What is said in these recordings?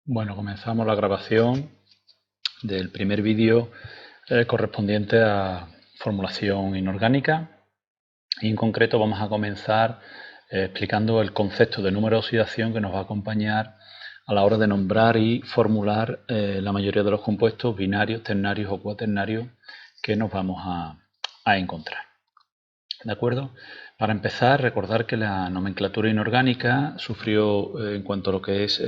Bueno, comenzamos la grabación del primer vídeo correspondiente a formulación inorgánica y en concreto vamos a comenzar explicando el concepto de número de oxidación que nos va a acompañar a la hora de nombrar y formular la mayoría de los compuestos binarios, ternarios o cuaternarios que nos vamos a encontrar. ¿De acuerdo? Para empezar, recordar que la nomenclatura inorgánica sufrió, en cuanto a lo que es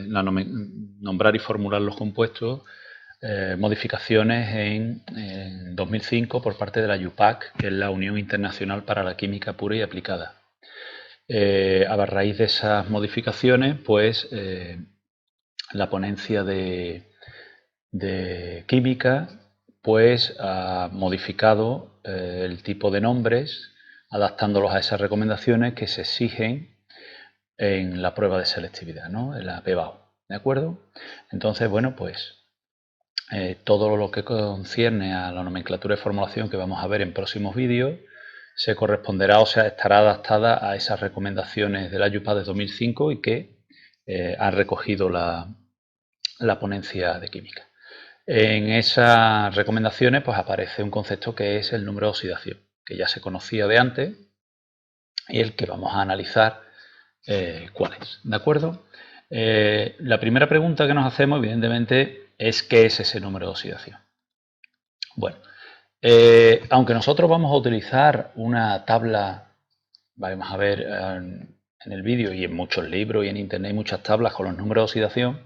nombrar y formular los compuestos, modificaciones en 2005 por parte de la UPAC, que es la Unión Internacional para la Química Pura y Aplicada. A raíz de esas modificaciones, pues la ponencia de química pues ha modificado el tipo de nombres, adaptándolos a esas recomendaciones que se exigen en la prueba de selectividad, ¿no? En la PBAU, ¿de acuerdo? Entonces, bueno, pues todo lo que concierne a la nomenclatura de formulación que vamos a ver en próximos vídeos se corresponderá, o sea, estará adaptada a esas recomendaciones de la UPAC de 2005 y que han recogido la ponencia de química. En esas recomendaciones pues aparece un concepto que es el número de oxidación, que ya se conocía de antes y el que vamos a analizar cuál es, ¿de acuerdo? La primera pregunta que nos hacemos, evidentemente, es ¿qué es ese número de oxidación? Bueno, aunque nosotros vamos a utilizar una tabla, vamos a ver en el vídeo y en muchos libros y en internet hay muchas tablas con los números de oxidación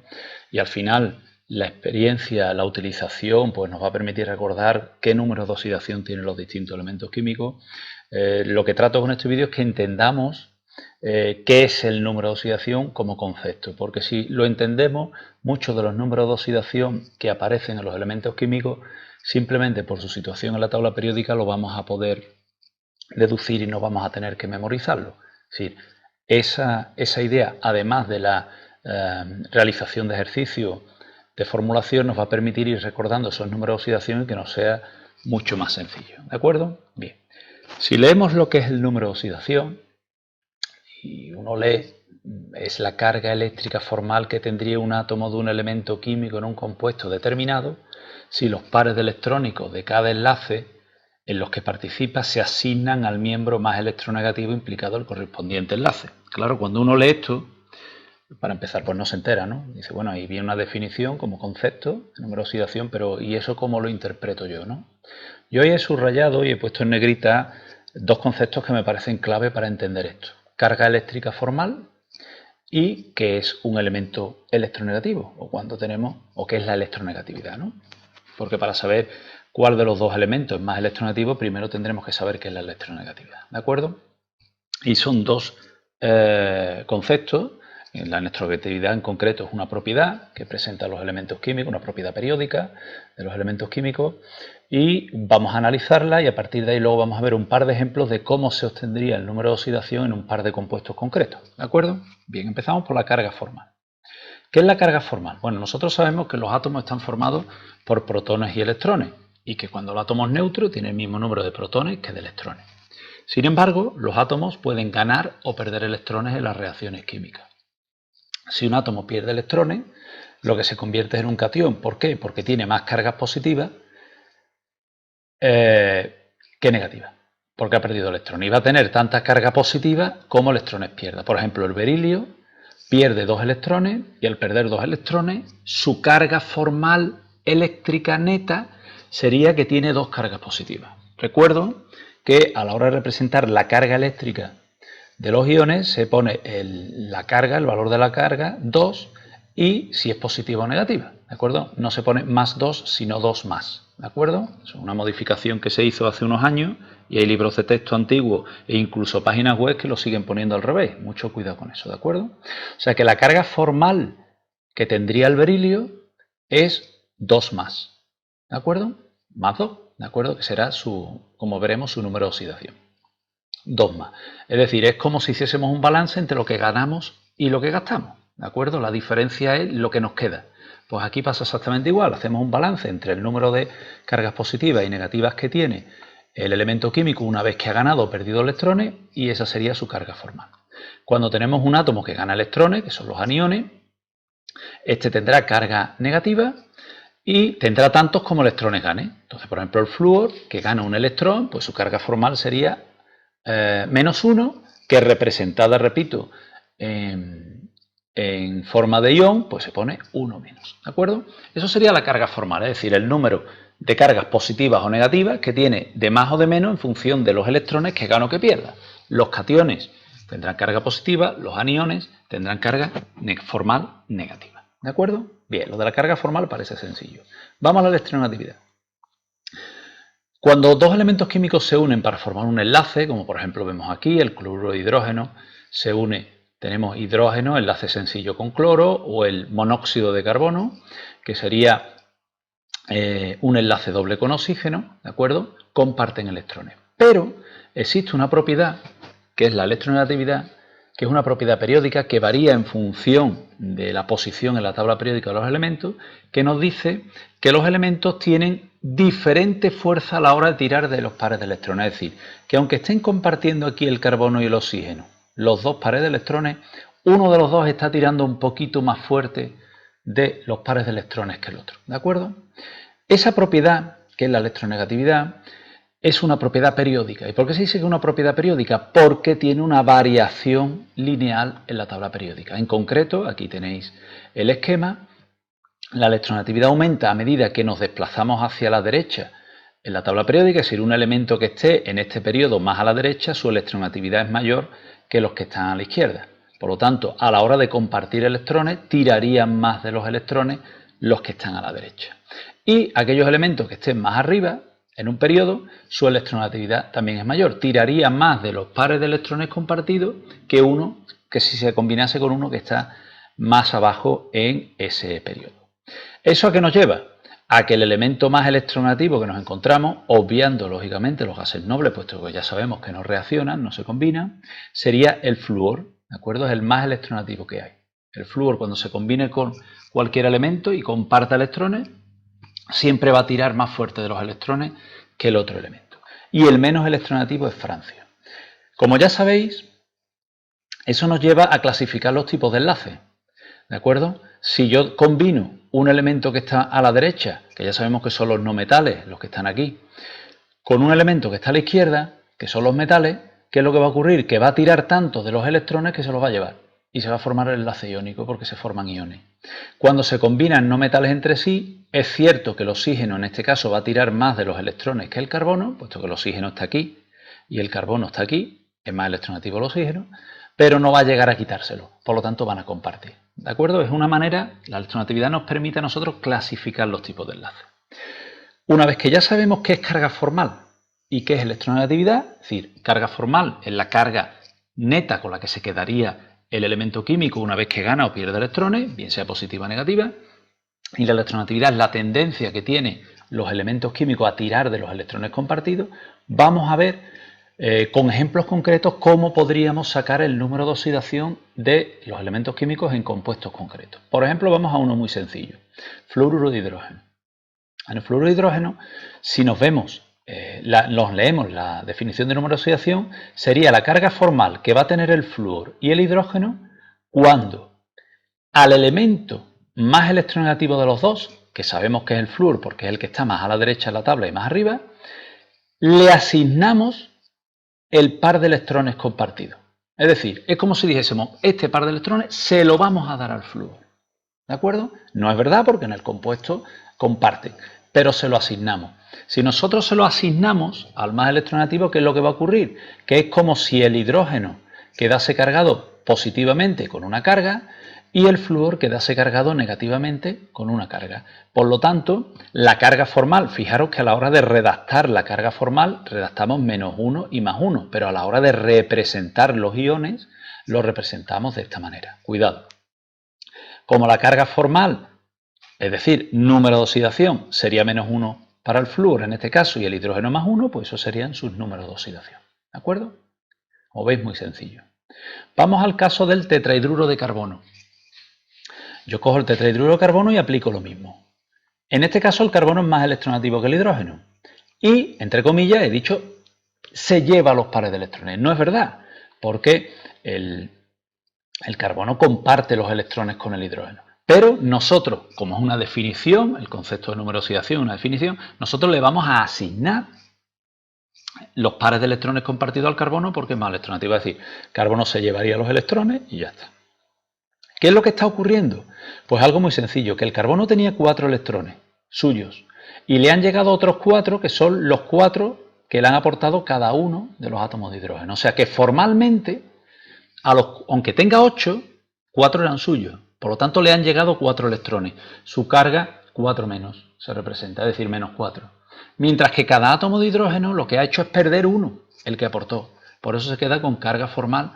y al final la experiencia, la utilización, pues nos va a permitir recordar qué números de oxidación tienen los distintos elementos químicos. Lo que trato con este vídeo es que entendamos qué es el número de oxidación como concepto, porque si lo entendemos, muchos de los números de oxidación que aparecen en los elementos químicos, simplemente por su situación en la tabla periódica lo vamos a poder deducir y no vamos a tener que memorizarlo. Es decir, esa idea, además de la realización de ejercicios de formulación, nos va a permitir ir recordando esos números de oxidación y que nos sea mucho más sencillo. ¿De acuerdo? Bien. Si leemos lo que es el número de oxidación, y uno lee, es la carga eléctrica formal que tendría un átomo de un elemento químico en un compuesto determinado, si los pares de electrónicos de cada enlace en los que participa se asignan al miembro más electronegativo implicado el correspondiente enlace. Claro, cuando uno lee esto, para empezar, pues no se entera, ¿no? Dice, bueno, ahí viene una definición como concepto, número de oxidación, pero ¿y eso cómo lo interpreto yo, no? Yo hoy he subrayado y he puesto en negrita dos conceptos que me parecen clave para entender esto. Carga eléctrica formal y qué es un elemento electronegativo, o cuando tenemos, o qué es la electronegatividad, ¿no? Porque para saber cuál de los dos elementos es más electronegativo, primero tendremos que saber qué es la electronegatividad, ¿de acuerdo? Y son dos conceptos. La electronegatividad en concreto es una propiedad que presenta los elementos químicos, una propiedad periódica de los elementos químicos, y vamos a analizarla y a partir de ahí luego vamos a ver un par de ejemplos de cómo se obtendría el número de oxidación en un par de compuestos concretos, ¿de acuerdo? Bien, empezamos por la carga formal. ¿Qué es la carga formal? Bueno, nosotros sabemos que los átomos están formados por protones y electrones y que cuando el átomo es neutro tiene el mismo número de protones que de electrones. Sin embargo, los átomos pueden ganar o perder electrones en las reacciones químicas. Si un átomo pierde electrones, lo que se convierte en un catión. ¿Por qué? Porque tiene más cargas positivas que negativas, porque ha perdido electrones. Y va a tener tantas cargas positivas como electrones pierda. Por ejemplo, el berilio pierde 2 electrones y al perder 2 electrones, su carga formal eléctrica neta sería que tiene 2 cargas positivas. Recuerdo que a la hora de representar la carga eléctrica de los iones se pone la carga, el valor de la carga, 2, y si es positiva o negativa, ¿de acuerdo? No se pone más 2, sino 2 más, ¿de acuerdo? Es una modificación que se hizo hace unos años y hay libros de texto antiguos e incluso páginas web que lo siguen poniendo al revés. Mucho cuidado con eso, ¿de acuerdo? O sea que la carga formal que tendría el berilio es 2 más, ¿de acuerdo? Más 2, ¿de acuerdo? Que será como veremos, su número de oxidación. 2 más. Es decir, es como si hiciésemos un balance entre lo que ganamos y lo que gastamos, ¿de acuerdo? La diferencia es lo que nos queda. Pues aquí pasa exactamente igual, hacemos un balance entre el número de cargas positivas y negativas que tiene el elemento químico una vez que ha ganado o perdido electrones y esa sería su carga formal. Cuando tenemos un átomo que gana electrones, que son los aniones, Este tendrá carga negativa y tendrá tantos como electrones gane. Entonces, por ejemplo, el flúor, que gana un electrón, pues su carga formal sería -1, que representada, repito, en forma de ion, pues se pone 1 menos, ¿de acuerdo? Eso sería la carga formal, es decir, el número de cargas positivas o negativas que tiene de más o de menos en función de los electrones que gana o que pierda. Los cationes tendrán carga positiva, los aniones tendrán carga formal negativa, ¿de acuerdo? Bien, lo de la carga formal parece sencillo. Vamos a la electronegatividad. Cuando dos elementos químicos se unen para formar un enlace, como por ejemplo vemos aquí, el cloruro de hidrógeno se une, tenemos hidrógeno, enlace sencillo con cloro, o el monóxido de carbono, que sería un enlace doble con oxígeno, ¿de acuerdo? Comparten electrones. Pero existe una propiedad, que es la electronegatividad, que es una propiedad periódica que varía en función de la posición en la tabla periódica de los elementos, que nos dice que los elementos tienen diferente fuerza a la hora de tirar de los pares de electrones. Es decir, que aunque estén compartiendo aquí el carbono y el oxígeno, los dos pares de electrones, uno de los dos está tirando un poquito más fuerte de los pares de electrones que el otro, ¿de acuerdo? Esa propiedad, que es la electronegatividad, es una propiedad periódica. ¿Y por qué se dice que es una propiedad periódica? Porque tiene una variación lineal en la tabla periódica. En concreto, aquí tenéis el esquema, la electronegatividad aumenta a medida que nos desplazamos hacia la derecha en la tabla periódica, es decir, un elemento que esté en este periodo más a la derecha, su electronegatividad es mayor que los que están a la izquierda. Por lo tanto, a la hora de compartir electrones, tirarían más de los electrones los que están a la derecha. Y aquellos elementos que estén más arriba, en un periodo, su electronegatividad también es mayor. Tiraría más de los pares de electrones compartidos que uno, que si se combinase con uno que está más abajo en ese periodo. ¿Eso a qué nos lleva? A que el elemento más electronegativo que nos encontramos, obviando lógicamente los gases nobles, puesto que ya sabemos que no reaccionan, no se combinan, sería el flúor, ¿de acuerdo? Es el más electronegativo que hay. El flúor, cuando se combine con cualquier elemento y comparta electrones, siempre va a tirar más fuerte de los electrones que el otro elemento. Y el menos electronegativo es Francia. Como ya sabéis, eso nos lleva a clasificar los tipos de enlaces, ¿de acuerdo? Si yo combino un elemento que está a la derecha, que ya sabemos que son los no metales, los que están aquí, con un elemento que está a la izquierda, que son los metales, ¿qué es lo que va a ocurrir? Que va a tirar tanto de los electrones que se los va a llevar y se va a formar el enlace iónico porque se forman iones. Cuando se combinan no metales entre sí, es cierto que el oxígeno en este caso va a tirar más de los electrones que el carbono, puesto que el oxígeno está aquí y el carbono está aquí, es más electronegativo el oxígeno, pero no va a llegar a quitárselo, por lo tanto van a compartir. ¿De acuerdo? Es una manera, la electronegatividad nos permite a nosotros clasificar los tipos de enlaces. Una vez que ya sabemos qué es carga formal y qué es electronegatividad, es decir, carga formal es la carga neta con la que se quedaría el elemento químico una vez que gana o pierde electrones, bien sea positiva o negativa, y la electronegatividad es la tendencia que tienen los elementos químicos a tirar de los electrones compartidos, vamos a ver con ejemplos concretos cómo podríamos sacar el número de oxidación de los elementos químicos en compuestos concretos. Por ejemplo, vamos a uno muy sencillo, fluoruro de hidrógeno. En el fluoruro de hidrógeno, si nos vemos, nos leemos la definición de número de oxidación, sería la carga formal que va a tener el flúor y el hidrógeno cuando al elemento más electronegativo de los dos, que sabemos que es el flúor porque es el que está más a la derecha de la tabla y más arriba, le asignamos el par de electrones compartidos. Es decir, es como si dijésemos, este par de electrones se lo vamos a dar al flúor. ¿De acuerdo? No es verdad porque en el compuesto comparten, pero se lo asignamos. Si nosotros se lo asignamos al más electronegativo, ¿qué es lo que va a ocurrir? Que es como si el hidrógeno quedase cargado positivamente con una carga y el flúor quedase cargado negativamente con una carga. Por lo tanto, la carga formal, fijaros que a la hora de redactar la carga formal, redactamos -1 y +1, pero a la hora de representar los iones, los representamos de esta manera. Cuidado. Como la carga formal, es decir, número de oxidación, sería -1 para el flúor en este caso y el hidrógeno +1, pues esos serían sus números de oxidación. ¿De acuerdo? Como veis, muy sencillo. Vamos al caso del tetrahidruro de carbono. Yo cojo el tetrahidruro de carbono y aplico lo mismo. En este caso el carbono es más electronegativo que el hidrógeno. Y, entre comillas, he dicho, se lleva los pares de electrones. No es verdad, porque el carbono comparte los electrones con el hidrógeno. Pero nosotros, como es una definición, el concepto de número de oxidación es una definición, nosotros le vamos a asignar los pares de electrones compartidos al carbono porque es más electronegativo. Es decir, carbono se llevaría los electrones y ya está. ¿Qué es lo que está ocurriendo? Pues algo muy sencillo, que el carbono tenía 4 electrones suyos y le han llegado otros 4 que son los 4 que le han aportado cada uno de los átomos de hidrógeno. O sea que formalmente, aunque tenga 8, 4 eran suyos. Por lo tanto, le han llegado 4 electrones. Su carga, 4 menos, se representa, es decir, menos 4. Mientras que cada átomo de hidrógeno lo que ha hecho es perder 1, el que aportó. Por eso se queda con carga formal,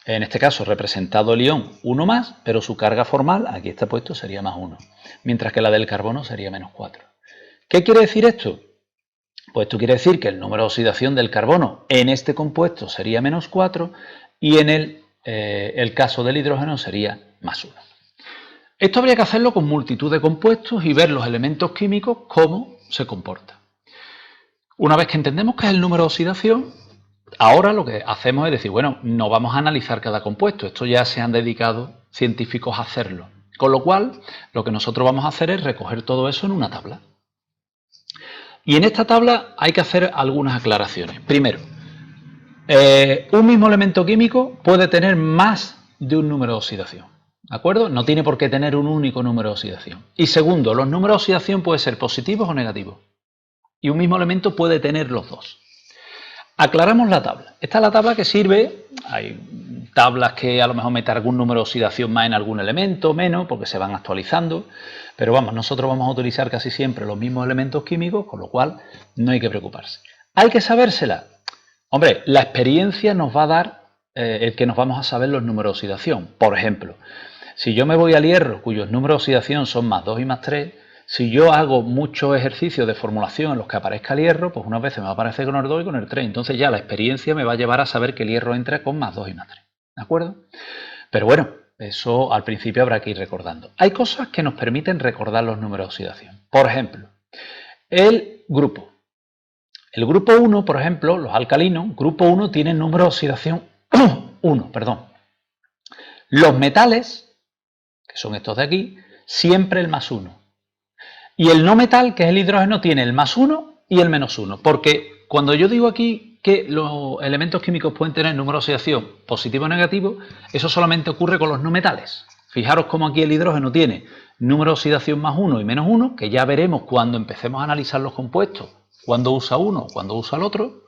en este caso representado el ion 1 más, pero su carga formal, aquí está puesto, sería más 1. Mientras que la del carbono sería menos 4. ¿Qué quiere decir esto? Pues esto quiere decir que el número de oxidación del carbono en este compuesto sería menos 4 y en el caso del hidrógeno sería más 1. Esto habría que hacerlo con multitud de compuestos y ver los elementos químicos cómo se comportan. Una vez que entendemos qué es el número de oxidación, ahora lo que hacemos es decir, bueno, no vamos a analizar cada compuesto, esto ya se han dedicado científicos a hacerlo. Con lo cual, lo que nosotros vamos a hacer es recoger todo eso en una tabla. Y en esta tabla hay que hacer algunas aclaraciones. Primero, un mismo elemento químico puede tener más de un número de oxidación. ¿De acuerdo? No tiene por qué tener un único número de oxidación. Y segundo, los números de oxidación pueden ser positivos o negativos. Y un mismo elemento puede tener los dos. Aclaramos la tabla. Esta es la tabla que sirve, hay tablas que a lo mejor meten algún número de oxidación más en algún elemento, menos, porque se van actualizando, pero vamos, nosotros vamos a utilizar casi siempre los mismos elementos químicos, con lo cual no hay que preocuparse. ¿Hay que sabérsela? Hombre, la experiencia nos va a dar el que nos vamos a saber los números de oxidación. Por ejemplo, si yo me voy al hierro, cuyos números de oxidación son más 2 y más 3, si yo hago muchos ejercicios de formulación en los que aparezca el hierro, pues unas veces me va a aparecer con el 2 y con el 3. Entonces ya la experiencia me va a llevar a saber que el hierro entra con más 2 y más 3. ¿De acuerdo? Pero bueno, eso al principio habrá que ir recordando. Hay cosas que nos permiten recordar los números de oxidación. Por ejemplo, el grupo. El grupo 1, por ejemplo, los alcalinos, grupo 1 tienen número de oxidación 1, perdón. Los metales, que son estos de aquí, siempre el más 1. Y el no metal, que es el hidrógeno, tiene el más 1 y el menos 1. Porque cuando yo digo aquí que los elementos químicos pueden tener número de oxidación positivo o negativo, eso solamente ocurre con los no metales. Fijaros cómo aquí el hidrógeno tiene número de oxidación más 1 y menos 1, que ya veremos cuando empecemos a analizar los compuestos, cuando usa uno, cuando usa el otro,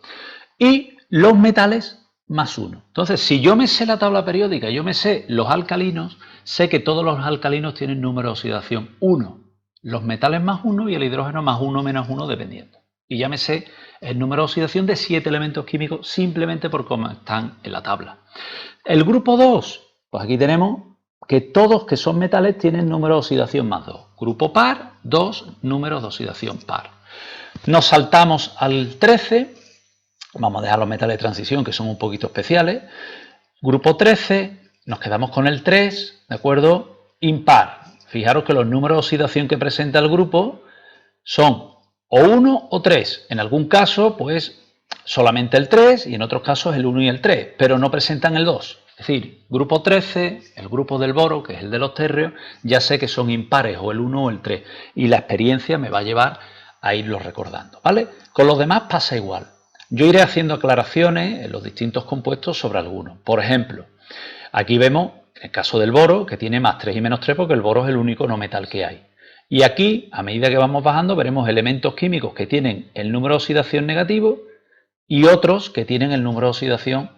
y los metales más 1. Entonces, si yo me sé la tabla periódica, yo me sé los alcalinos, sé que todos los alcalinos tienen número de oxidación 1. Los metales más 1 y el hidrógeno más 1 menos 1 dependiendo. Y ya me sé el número de oxidación de 7 elementos químicos simplemente por cómo están en la tabla. El grupo 2, pues aquí tenemos que todos que son metales tienen número de oxidación más 2. Grupo par, 2 números de oxidación par. Nos saltamos al 13, vamos a dejar los metales de transición que son un poquito especiales. Grupo 13, nos quedamos con el 3, ¿de acuerdo? Impar. Fijaros que los números de oxidación que presenta el grupo son o 1 o 3. En algún caso, pues solamente el 3 y en otros casos el 1 y el 3, pero no presentan el 2. Es decir, grupo 13, el grupo del boro, que es el de los térreos, ya sé que son impares, o el 1 o el 3, y la experiencia me va a llevar a irlos recordando, ¿vale? Con los demás pasa igual. Yo iré haciendo aclaraciones en los distintos compuestos sobre algunos. Por ejemplo, aquí vemos, en el caso del boro, que tiene más 3 y menos 3 porque el boro es el único no metal que hay. Y aquí, a medida que vamos bajando, veremos elementos químicos que tienen el número de oxidación negativo y otros que tienen el número de oxidación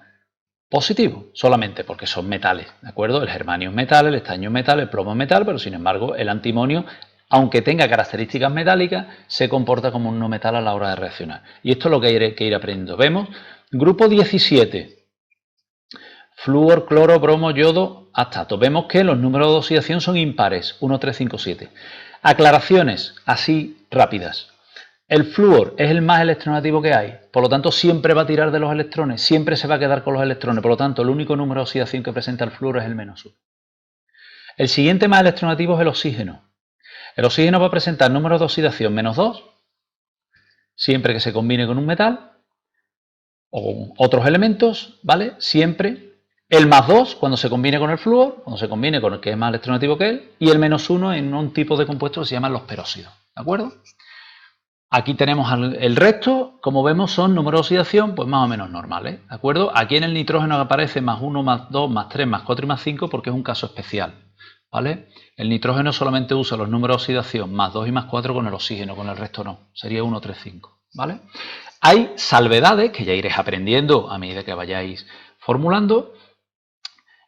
positivo, solamente porque son metales, ¿de acuerdo? El germanio es metal, el estaño es metal, el plomo es metal, pero sin embargo el antimonio, aunque tenga características metálicas, se comporta como un no metal a la hora de reaccionar. Y esto es lo que hay que ir aprendiendo. Vemos, grupo 17, flúor, cloro, bromo, yodo, acetato. Vemos que los números de oxidación son impares, 1, 3, 5, 7. Aclaraciones así rápidas. El flúor es el más electronegativo que hay, por lo tanto siempre va a tirar de los electrones, siempre se va a quedar con los electrones, por lo tanto el único número de oxidación que presenta el flúor es el menos 1. El siguiente más electronegativo es el oxígeno. El oxígeno va a presentar números de oxidación menos 2, siempre que se combine con un metal o con otros elementos, ¿vale? Siempre El más 2 cuando se combine con el flúor, cuando se combine con el que es más electronegativo que él, y el menos 1 en un tipo de compuestos que se llaman los peróxidos, ¿de acuerdo? Aquí tenemos el resto, como vemos son números de oxidación pues más o menos normales, ¿de acuerdo? Aquí en el nitrógeno aparece más 1, más 2, más 3, más 4 y más 5 porque es un caso especial, ¿vale? El nitrógeno solamente usa los números de oxidación más 2 y más 4 con el oxígeno, con el resto no, sería 1, 3, 5, ¿vale? Hay salvedades que ya iréis aprendiendo a medida que vayáis formulando,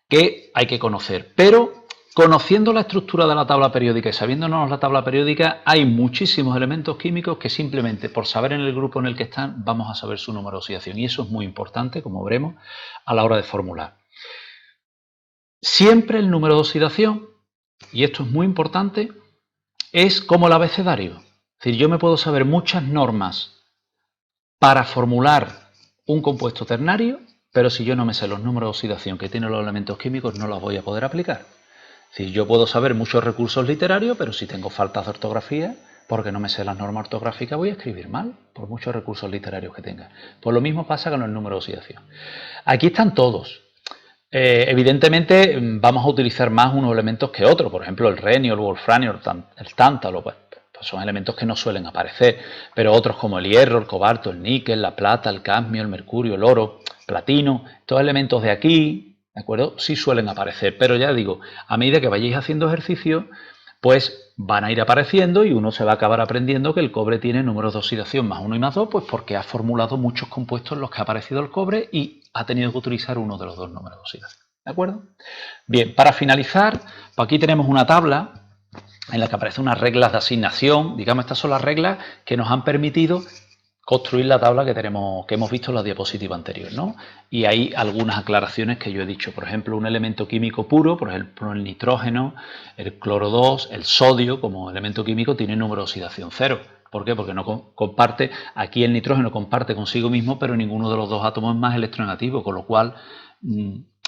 que hay que conocer, pero conociendo la estructura de la tabla periódica y sabiéndonos la tabla periódica, hay muchísimos elementos químicos que simplemente por saber en el grupo en el que están vamos a saber su número de oxidación, y eso es muy importante, como veremos, a la hora de formular. Siempre el número de oxidación, y esto es muy importante, es como el abecedario. Es decir, yo me puedo saber muchas normas para formular un compuesto ternario, pero si yo no me sé los números de oxidación que tienen los elementos químicos, no los voy a poder aplicar. Es decir, yo puedo saber muchos recursos literarios, pero si tengo faltas de ortografía, porque no me sé las normas ortográficas, voy a escribir mal, por muchos recursos literarios que tenga. Pues lo mismo pasa con el número de oxidación. Aquí están todos. Evidentemente vamos a utilizar más unos elementos que otros, por ejemplo el renio, el wolfranio, el tántalo, pues son elementos que no suelen aparecer, pero otros como el hierro, el cobalto, el níquel, la plata, el cadmio, el mercurio, el oro, platino, estos elementos de aquí, ¿de acuerdo? Sí suelen aparecer, pero ya digo, a medida que vayáis haciendo ejercicio, pues van a ir apareciendo y uno se va a acabar aprendiendo que el cobre tiene números de oxidación más 1 y más 2, pues porque ha formulado muchos compuestos en los que ha aparecido el cobre y ha tenido que utilizar uno de los dos números de oxidación. ¿De acuerdo? Bien, para finalizar, pues aquí tenemos una tabla en la que aparecen unas reglas de asignación. Digamos, estas son las reglas que nos han permitido construir la tabla que hemos visto en la diapositiva anterior, ¿no? Y hay algunas aclaraciones que yo he dicho. Por ejemplo, un elemento químico puro, por ejemplo el nitrógeno, el cloro 2, el sodio como elemento químico tiene número de oxidación 0. ¿Por qué? Porque no comparte, aquí el nitrógeno comparte consigo mismo, pero ninguno de los dos átomos es más electronegativo, con lo cual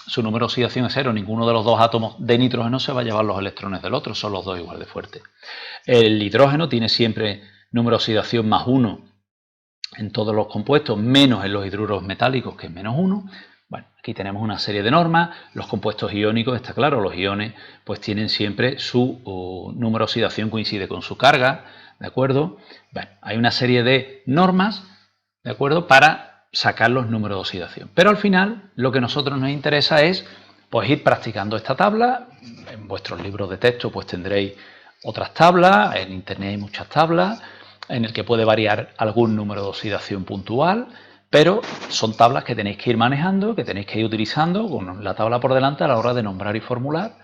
su número de oxidación es 0. Ninguno de los dos átomos de nitrógeno se va a llevar los electrones del otro, son los dos igual de fuertes. El hidrógeno tiene siempre número de oxidación más 1 en todos los compuestos, menos en los hidruros metálicos, que es menos 1. Bueno, aquí tenemos una serie de normas. Los compuestos iónicos, está claro, los iones pues tienen siempre su número de oxidación coincide con su carga, ¿de acuerdo? Bueno, hay una serie de normas, ¿de acuerdo?, para sacar los números de oxidación. Pero al final lo que a nosotros nos interesa es pues ir practicando esta tabla. En vuestros libros de texto pues tendréis otras tablas, en internet hay muchas tablas, en el que puede variar algún número de oxidación puntual, pero son tablas que tenéis que ir manejando, que tenéis que ir utilizando con la tabla por delante a la hora de nombrar y formular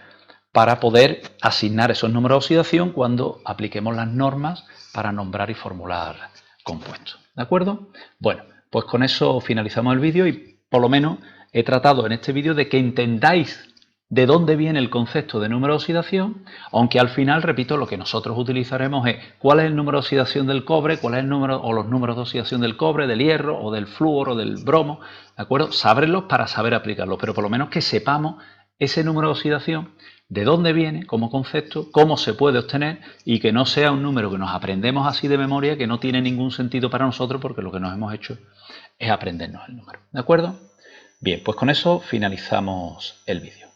para poder asignar esos números de oxidación cuando apliquemos las normas para nombrar y formular compuestos. ¿De acuerdo? Bueno, pues con eso finalizamos el vídeo y por lo menos he tratado en este vídeo de que entendáis de dónde viene el concepto de número de oxidación, aunque al final, repito, lo que nosotros utilizaremos es cuál es el número de oxidación del cobre, cuál es el número o los números de oxidación del cobre, del hierro o del flúor o del bromo, ¿de acuerdo? Saberlos para saber aplicarlos, pero por lo menos que sepamos ese número de oxidación, de dónde viene como concepto, cómo se puede obtener y que no sea un número que nos aprendemos así de memoria, que no tiene ningún sentido para nosotros porque lo que nos hemos hecho es aprendernos el número, ¿de acuerdo? Bien, pues con eso finalizamos el vídeo.